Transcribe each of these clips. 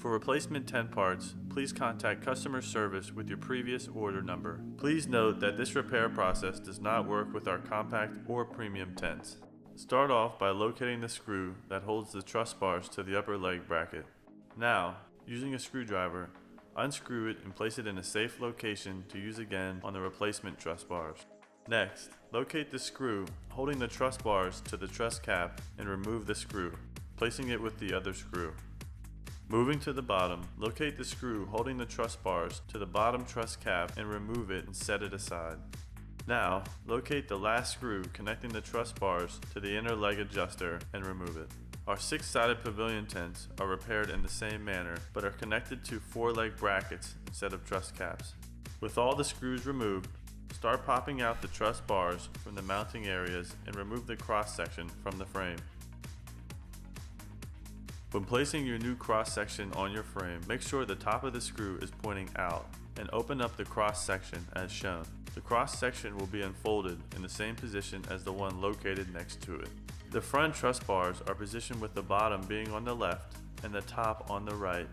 For replacement tent parts, please contact customer service with your previous order number. Please note that this repair process does not work with our compact or premium tents. Start off by locating the screw that holds the truss bars to the upper leg bracket. Now, using a screwdriver, unscrew it and place it in a safe location to use again on the replacement truss bars. Next, locate the screw holding the truss bars to the truss cap and remove the screw, placing it with the other screw. Moving to the bottom, locate the screw holding the truss bars to the bottom truss cap and remove it and set it aside. Now, locate the last screw connecting the truss bars to the inner leg adjuster and remove it. Our 6-sided pavilion tents are repaired in the same manner, but are connected to 4-leg brackets instead of truss caps. With all the screws removed, start popping out the truss bars from the mounting areas and remove the cross section from the frame. When placing your new cross section on your frame, make sure the top of the screw is pointing out and open up the cross section as shown. The cross section will be unfolded in the same position as the one located next to it. The front truss bars are positioned with the bottom being on the left and the top on the right,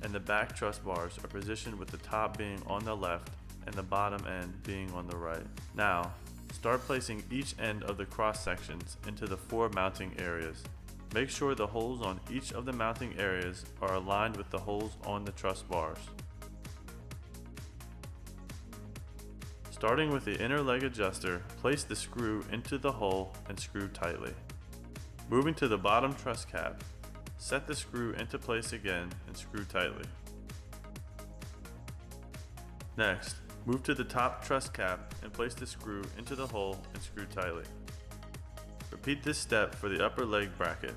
and the back truss bars are positioned with the top being on the left and the bottom end being on the right. Now, start placing each end of the cross sections into the 4 mounting areas. Make sure the holes on each of the mounting areas are aligned with the holes on the truss bars. Starting with the inner leg adjuster, place the screw into the hole and screw tightly. Moving to the bottom truss cap, set the screw into place again and screw tightly. Next, move to the top truss cap and place the screw into the hole and screw tightly. Repeat this step for the upper leg bracket.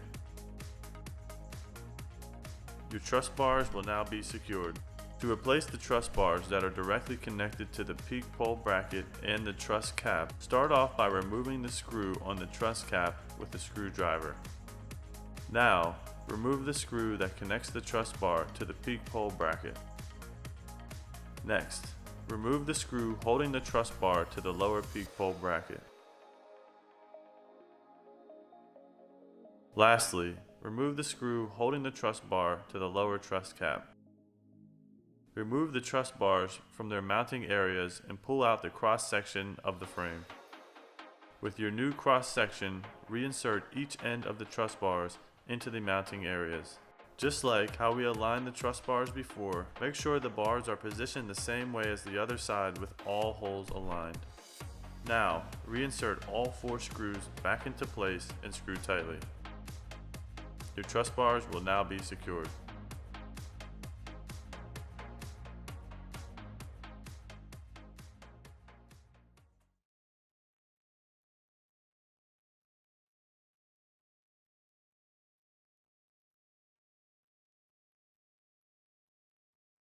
Your truss bars will now be secured. To replace the truss bars that are directly connected to the peak pole bracket and the truss cap, start off by removing the screw on the truss cap with a screwdriver. Now, remove the screw that connects the truss bar to the peak pole bracket. Next, remove the screw holding the truss bar to the lower peak pole bracket. Lastly, remove the screw holding the truss bar to the lower truss cap. Remove the truss bars from their mounting areas and pull out the cross section of the frame. With your new cross section, reinsert each end of the truss bars into the mounting areas. Just like how we aligned the truss bars before, make sure the bars are positioned the same way as the other side with all holes aligned. Now, reinsert all 4 screws back into place and screw tightly. Your truss bars will now be secured.